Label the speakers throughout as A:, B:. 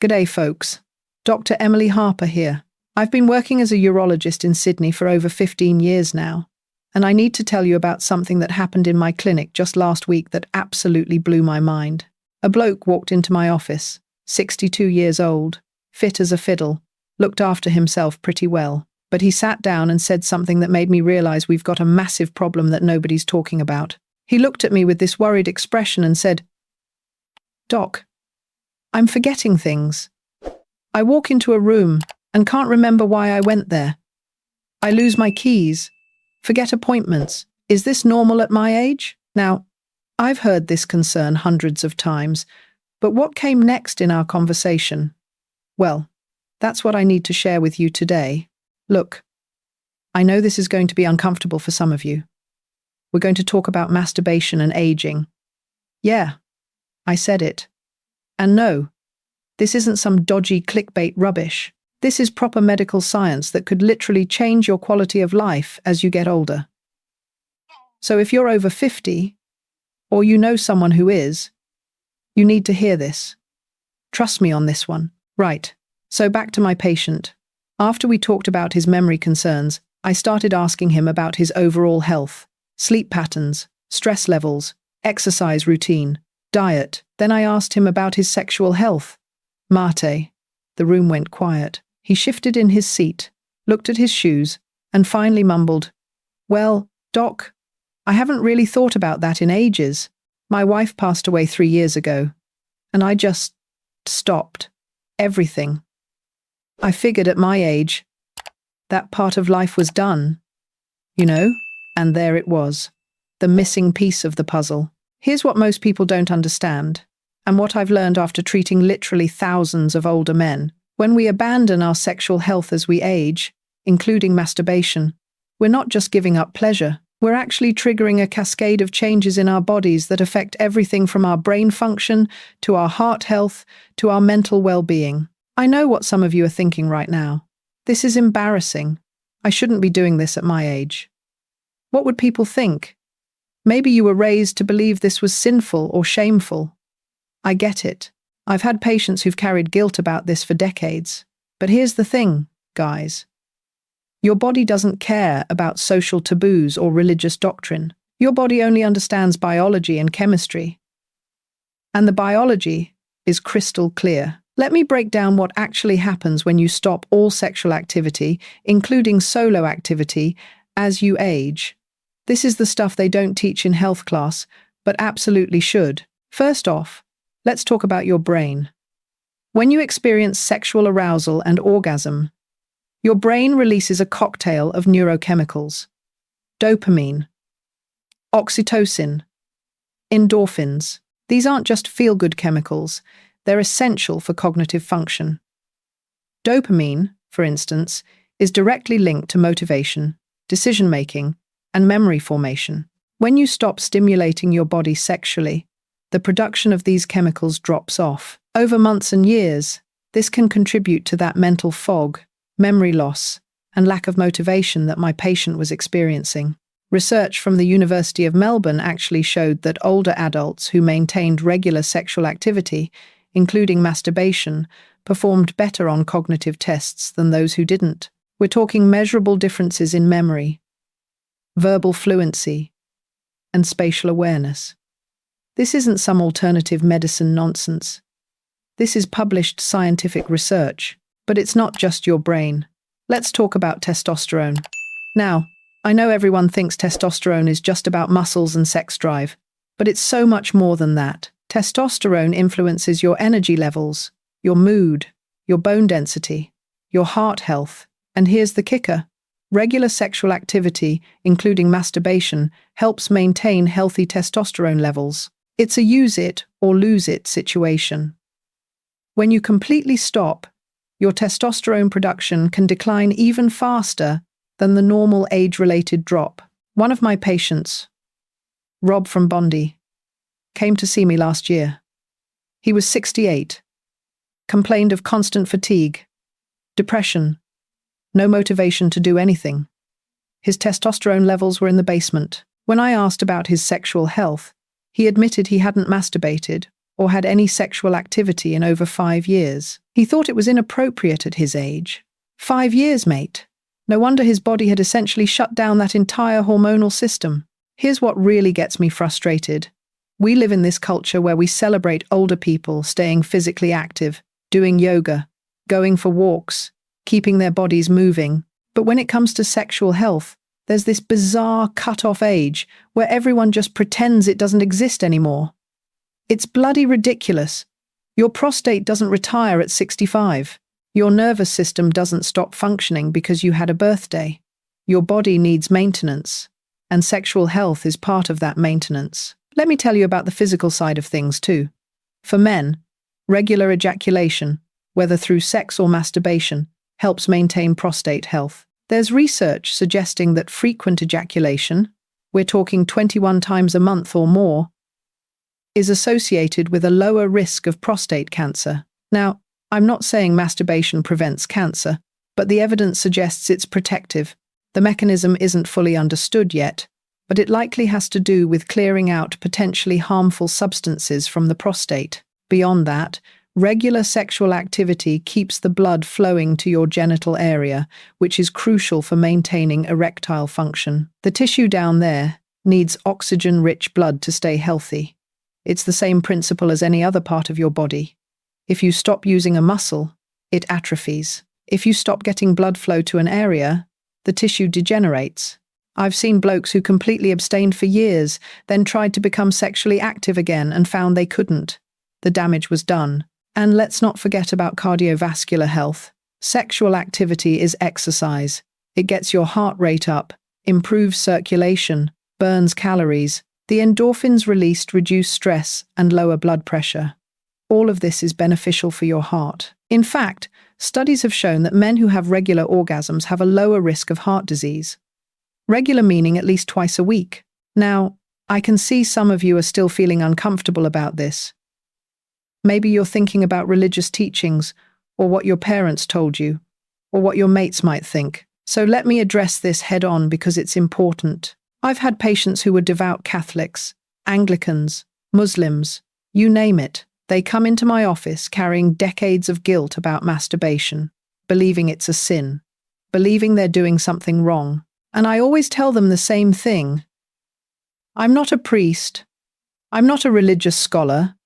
A: G'day, folks. Dr. Emily Harper here. I've been working as a urologist in Sydney for over 15 years now, and I need to tell you about something that happened in my clinic just last week that absolutely blew my mind. A bloke walked into my office, 62 years old, fit as a fiddle, looked after himself pretty well, but he sat down and said something that made me realize we've got a massive problem that nobody's talking about. He looked at me with this worried expression and said, "Doc, I'm forgetting things. I walk into a room and can't remember why I went there. I lose my keys, forget appointments. Is this normal at my age?" Now, I've heard this concern hundreds of times, but what came next in our conversation? Well, that's what I need to share with you today. Look, I know this is going to be uncomfortable for some of you. We're going to talk about masturbation and aging. Yeah, I said it. And no, this isn't some dodgy clickbait rubbish. This is proper medical science that could literally change your quality of life as you get older. So if you're over 50, or you know someone who is, you need to hear this. Trust me on this one. Right, so back to my patient. After we talked about his memory concerns, I started asking him about his overall health, sleep patterns, stress levels, exercise routine, diet. Then I asked him about his sexual health. Mate. The room went quiet. He shifted in his seat, looked at his shoes, and finally mumbled, "Well, Doc, I haven't really thought about that in ages. My wife passed away 3 years ago, and I just stopped everything. I figured at my age, that part of life was done, you know?" And there it was, the missing piece of the puzzle. Here's what most people don't understand, and what I've learned after treating literally thousands of older men. When we abandon our sexual health as we age, including masturbation, we're not just giving up pleasure, we're actually triggering a cascade of changes in our bodies that affect everything from our brain function, to our heart health, to our mental well-being. I know what some of you are thinking right now. This is embarrassing. I shouldn't be doing this at my age. What would people think? Maybe you were raised to believe this was sinful or shameful. I get it. I've had patients who've carried guilt about this for decades. But here's the thing, guys. Your body doesn't care about social taboos or religious doctrine. Your body only understands biology and chemistry. And the biology is crystal clear. Let me break down what actually happens when you stop all sexual activity, including solo activity, as you age. This is the stuff they don't teach in health class, but absolutely should. First off, let's talk about your brain. When you experience sexual arousal and orgasm, your brain releases a cocktail of neurochemicals: dopamine, oxytocin, endorphins. These aren't just feel-good chemicals, they're essential for cognitive function. Dopamine, for instance, is directly linked to motivation, decision-making, and memory formation. When you stop stimulating your body sexually, the production of these chemicals drops off. Over months and years, this can contribute to that mental fog, memory loss, and lack of motivation that my patient was experiencing. Research from the University of Melbourne actually showed that older adults who maintained regular sexual activity, including masturbation, performed better on cognitive tests than those who didn't. We're talking measurable differences in memory, verbal fluency, and spatial awareness. This isn't some alternative medicine nonsense. This is published scientific research, but it's not just your brain. Let's talk about testosterone. Now, I know everyone thinks testosterone is just about muscles and sex drive, but it's so much more than that. Testosterone influences your energy levels, your mood, your bone density, your heart health, and here's the kicker. Regular sexual activity, including masturbation, helps maintain healthy testosterone levels. It's a use it or lose it situation. When you completely stop, your testosterone production can decline even faster than the normal age-related drop. One of my patients, Rob from Bondi, came to see me last year. He was 68, complained of constant fatigue, depression, no motivation to do anything. His testosterone levels were in the basement. When I asked about his sexual health, he admitted he hadn't masturbated or had any sexual activity in over 5 years. He thought it was inappropriate at his age. 5 years, mate. No wonder his body had essentially shut down that entire hormonal system. Here's what really gets me frustrated. We live in this culture where we celebrate older people staying physically active, doing yoga, going for walks, keeping their bodies moving. But when it comes to sexual health, there's this bizarre cut-off age where everyone just pretends it doesn't exist anymore. It's bloody ridiculous. Your prostate doesn't retire at 65. Your nervous system doesn't stop functioning because you had a birthday. Your body needs maintenance, and sexual health is part of that maintenance. Let me tell you about the physical side of things too. For men, regular ejaculation, whether through sex or masturbation, helps maintain prostate health. There's research suggesting that frequent ejaculation, we're talking 21 times a month or more, is associated with a lower risk of prostate cancer. Now, I'm not saying masturbation prevents cancer, but the evidence suggests it's protective. The mechanism isn't fully understood yet, but it likely has to do with clearing out potentially harmful substances from the prostate. Beyond that, regular sexual activity keeps the blood flowing to your genital area, which is crucial for maintaining erectile function. The tissue down there needs oxygen-rich blood to stay healthy. It's the same principle as any other part of your body. If you stop using a muscle, it atrophies. If you stop getting blood flow to an area, the tissue degenerates. I've seen blokes who completely abstained for years, then tried to become sexually active again and found they couldn't. The damage was done. And let's not forget about cardiovascular health. Sexual activity is exercise. It gets your heart rate up, improves circulation, burns calories. The endorphins released reduce stress and lower blood pressure. All of this is beneficial for your heart. In fact, studies have shown that men who have regular orgasms have a lower risk of heart disease. Regular meaning at least twice a week. Now, I can see some of you are still feeling uncomfortable about this. Maybe you're thinking about religious teachings, or what your parents told you, or what your mates might think. So let me address this head on because it's important. I've had patients who were devout Catholics, Anglicans, Muslims, you name it. They come into my office carrying decades of guilt about masturbation, believing it's a sin, believing they're doing something wrong. And I always tell them the same thing. I'm not a priest. I'm not a religious scholar.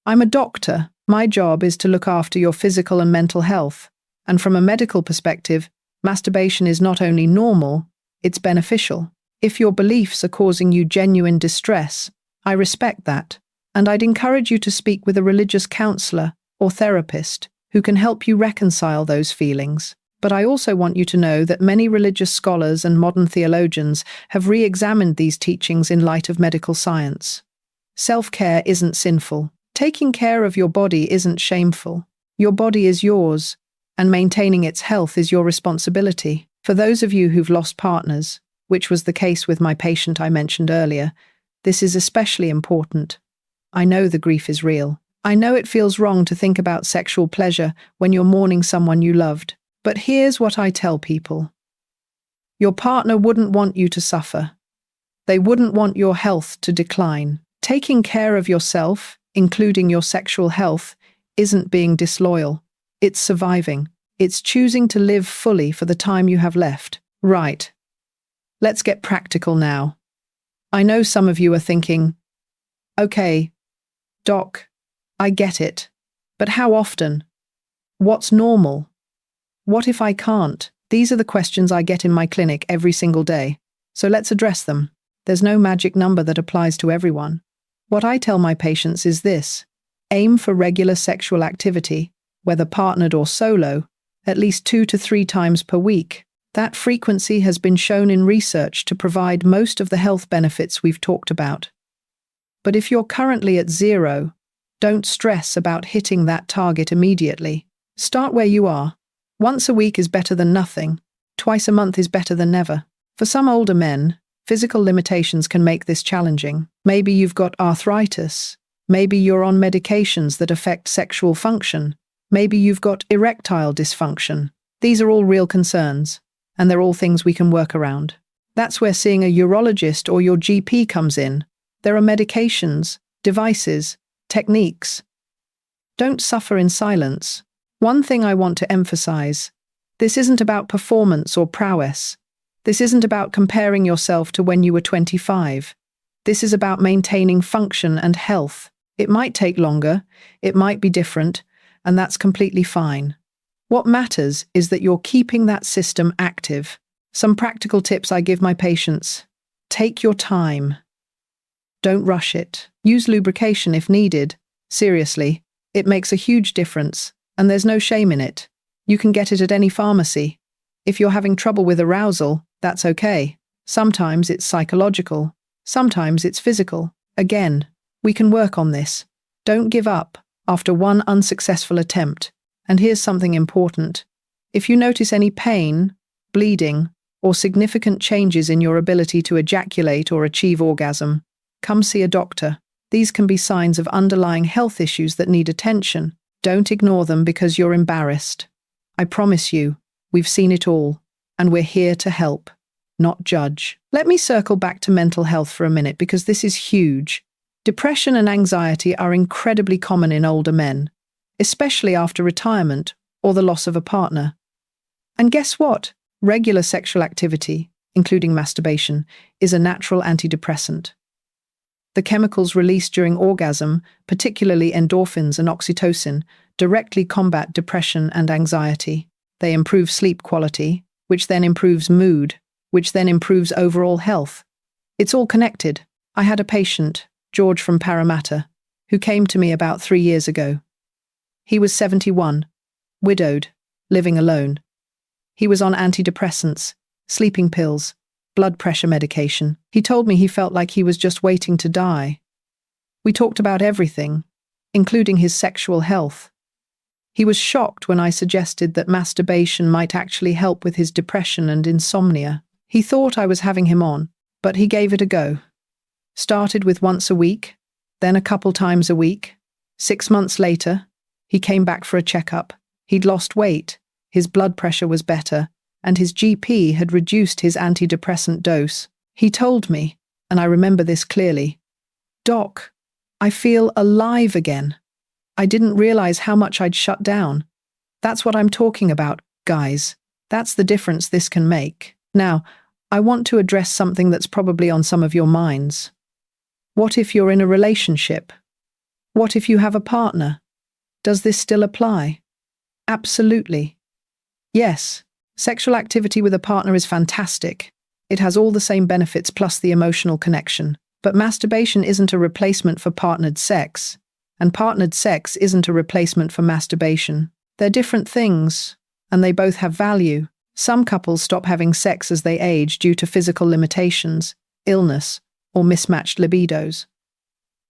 A: I'm a doctor. My job is to look after your physical and mental health. And from a medical perspective, masturbation is not only normal, it's beneficial. If your beliefs are causing you genuine distress, I respect that. And I'd encourage you to speak with a religious counselor or therapist who can help you reconcile those feelings. But I also want you to know that many religious scholars and modern theologians have re-examined these teachings in light of medical science. Self-care isn't sinful. Taking care of your body isn't shameful. Your body is yours, and maintaining its health is your responsibility. For those of you who've lost partners, which was the case with my patient I mentioned earlier, this is especially important. I know the grief is real. I know it feels wrong to think about sexual pleasure when you're mourning someone you loved. But here's what I tell people. Your partner wouldn't want you to suffer. They wouldn't want your health to decline. Taking care of yourself, including your sexual health, isn't being disloyal. It's surviving. It's choosing to live fully for the time you have left. Right. Let's get practical now. I know some of you are thinking, okay, Doc, I get it, but how often? What's normal? What if I can't? These are the questions I get in my clinic every single day. So let's address them. There's no magic number that applies to everyone. What I tell my patients is this: aim for regular sexual activity, whether partnered or solo, at least 2 to 3 times per week. That frequency has been shown in research to provide most of the health benefits we've talked about. But if you're currently at 0, don't stress about hitting that target immediately. Start where you are. Once a week is better than nothing. Twice a month is better than never. For some older men, physical limitations can make this challenging. Maybe you've got arthritis. Maybe you're on medications that affect sexual function. Maybe you've got erectile dysfunction. These are all real concerns, and they're all things we can work around. That's where seeing a urologist or your GP comes in. There are medications, devices, techniques. Don't suffer in silence. One thing I want to emphasize: this isn't about performance or prowess. This isn't about comparing yourself to when you were 25. This is about maintaining function and health. It might take longer, it might be different, and that's completely fine. What matters is that you're keeping that system active. Some practical tips I give my patients: take your time. Don't rush it. Use lubrication if needed. Seriously, it makes a huge difference, and there's no shame in it. You can get it at any pharmacy. If you're having trouble with arousal, that's okay. Sometimes it's psychological. Sometimes it's physical. Again, we can work on this. Don't give up after one unsuccessful attempt. And here's something important. If you notice any pain, bleeding, or significant changes in your ability to ejaculate or achieve orgasm, come see a doctor. These can be signs of underlying health issues that need attention. Don't ignore them because you're embarrassed. I promise you, we've seen it all, and we're here to help, not judge. Let me circle back to mental health for a minute because this is huge. Depression and anxiety are incredibly common in older men, especially after retirement or the loss of a partner. And guess what? Regular sexual activity, including masturbation, is a natural antidepressant. The chemicals released during orgasm, particularly endorphins and oxytocin, directly combat depression and anxiety. They improve sleep quality, which then improves mood, which then improves overall health. It's all connected. I had a patient, George from Parramatta, who came to me about 3 years ago. He was 71, widowed, living alone. He was on antidepressants, sleeping pills, blood pressure medication. He told me he felt like he was just waiting to die. We talked about everything, including his sexual health. He was shocked when I suggested that masturbation might actually help with his depression and insomnia. He thought I was having him on, but he gave it a go. Started with once a week, then a couple times a week. 6 months later, he came back for a checkup. He'd lost weight, his blood pressure was better, and his GP had reduced his antidepressant dose. He told me, and I remember this clearly, "Doc, I feel alive again. I didn't realize how much I'd shut down." That's what I'm talking about, guys. That's the difference this can make. Now, I want to address something that's probably on some of your minds. What if you're in a relationship? What if you have a partner? Does this still apply? Absolutely. Yes, sexual activity with a partner is fantastic. It has all the same benefits plus the emotional connection. But masturbation isn't a replacement for partnered sex, and partnered sex isn't a replacement for masturbation. They're different things, and they both have value. Some couples stop having sex as they age due to physical limitations, illness, or mismatched libidos.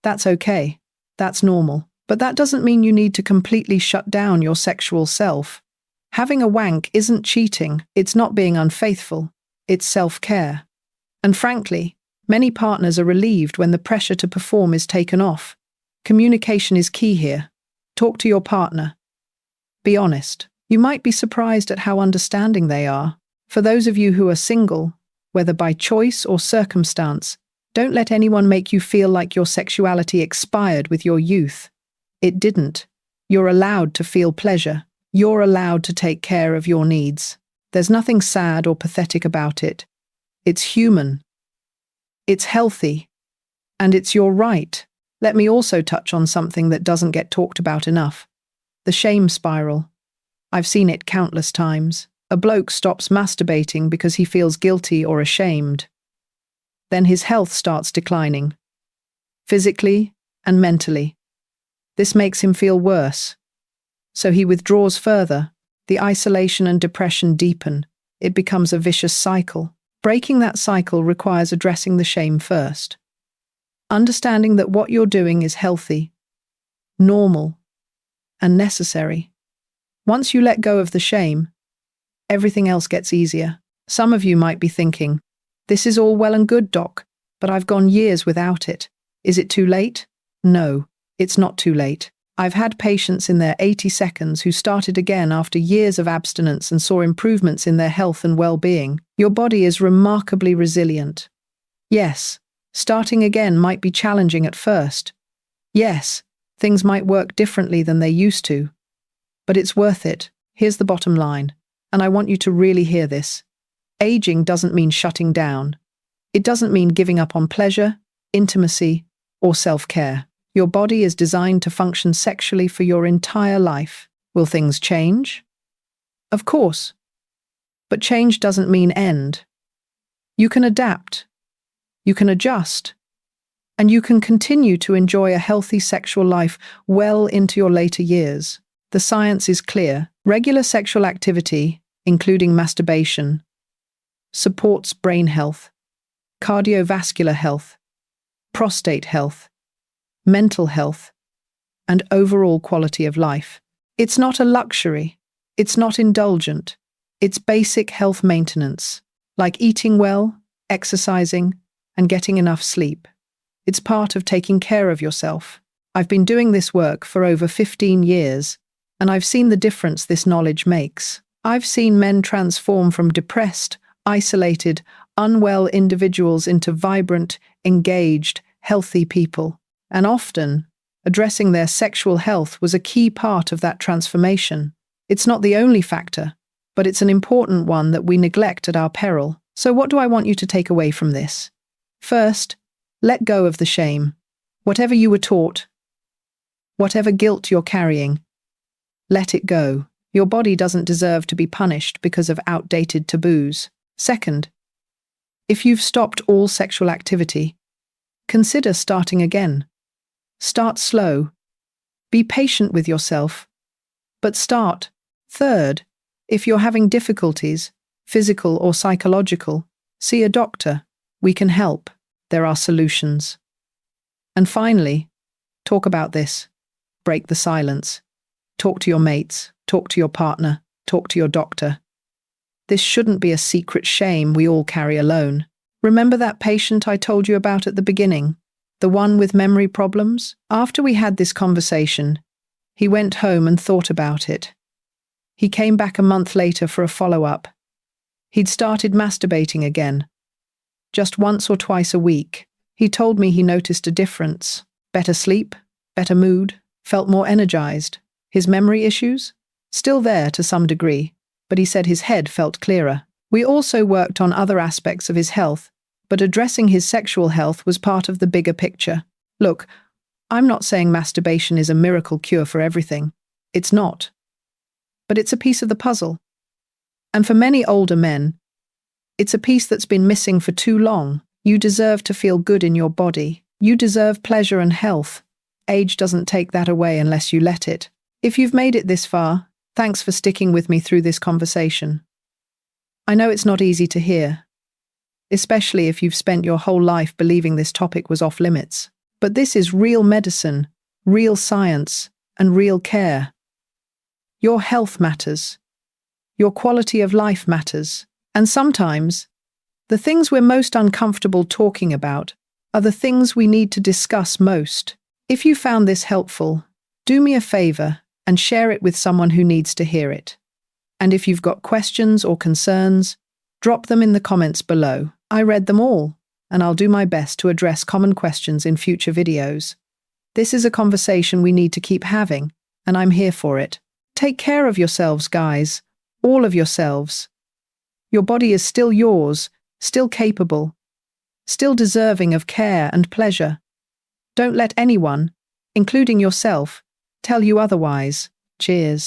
A: That's okay. That's normal. But that doesn't mean you need to completely shut down your sexual self. Having a wank isn't cheating, it's not being unfaithful, it's self-care. And frankly, many partners are relieved when the pressure to perform is taken off. Communication is key here. Talk to your partner. Be honest. You might be surprised at how understanding they are. For those of you who are single, whether by choice or circumstance, don't let anyone make you feel like your sexuality expired with your youth. It didn't. You're allowed to feel pleasure. You're allowed to take care of your needs. There's nothing sad or pathetic about it. It's human. It's healthy. And it's your right. Let me also touch on something that doesn't get talked about enough. The shame spiral. I've seen it countless times. A bloke stops masturbating because he feels guilty or ashamed. Then his health starts declining, physically and mentally. This makes him feel worse. So he withdraws further. The isolation and depression deepen. It becomes a vicious cycle. Breaking that cycle requires addressing the shame first. Understanding that what you're doing is healthy, normal, and necessary. Once you let go of the shame, everything else gets easier. Some of you might be thinking, "This is all well and good, Doc, but I've gone years without it. Is it too late?" No, it's not too late. I've had patients in their 80 seconds who started again after years of abstinence and saw improvements in their health and well-being. Your body is remarkably resilient. Yes, starting again might be challenging at first. Yes, Things might work differently than they used to, but it's worth it. Here's the bottom line, and I want you to really hear this. Aging doesn't mean shutting down. It doesn't mean giving up on pleasure, intimacy, or self-care. Your body is designed to function sexually for your entire life. Will things change? Of course. But change doesn't mean end. You can adapt. You can adjust. And you can continue to enjoy a healthy sexual life well into your later years. The science is clear. Regular sexual activity, including masturbation, supports brain health, cardiovascular health, prostate health, mental health, and overall quality of life. It's not a luxury. It's not indulgent. It's basic health maintenance, like eating well, exercising, and getting enough sleep. It's part of taking care of yourself. I've been doing this work for over 15 years, and I've seen the difference this knowledge makes. I've seen men transform from depressed, isolated, unwell individuals into vibrant, engaged, healthy people. And often, addressing their sexual health was a key part of that transformation. It's not the only factor, but it's an important one that we neglect at our peril. So what do I want you to take away from this? First, let go of the shame. Whatever you were taught, whatever guilt you're carrying, let it go. Your body doesn't deserve to be punished because of outdated taboos. Second, if you've stopped all sexual activity, consider starting again. Start slow. Be patient with yourself, but start. Third, if you're having difficulties, physical or psychological, see a doctor. We can help. There are solutions. And finally, talk about this. Break the silence. Talk to your mates, talk to your partner, talk to your doctor. This shouldn't be a secret shame we all carry alone. Remember that patient I told you about at the beginning? The one with memory problems? After we had this conversation, he went home and thought about it. He came back a month later for a follow-up. He'd started masturbating again. Just once or twice a week. He told me he noticed a difference. Better sleep, better mood, felt more energized. His memory issues? Still there to some degree, but he said his head felt clearer. We also worked on other aspects of his health, but addressing his sexual health was part of the bigger picture. Look, I'm not saying masturbation is a miracle cure for everything. It's not. But it's a piece of the puzzle. And for many older men, it's a piece that's been missing for too long. You deserve to feel good in your body. You deserve pleasure and health. Age doesn't take that away unless you let it. If you've made it this far, thanks for sticking with me through this conversation. I know it's not easy to hear, especially if you've spent your whole life believing this topic was off limits. But this is real medicine, real science, and real care. Your health matters. Your quality of life matters. And sometimes, the things we're most uncomfortable talking about are the things we need to discuss most. If you found this helpful, do me a favor and share it with someone who needs to hear it. And if you've got questions or concerns, drop them in the comments below. I read them all, and I'll do my best to address common questions in future videos. This is a conversation we need to keep having, and I'm here for it. Take care of yourselves, guys. All of yourselves. Your body is still yours, still capable, still deserving of care and pleasure. Don't let anyone, including yourself, tell you otherwise. Cheers.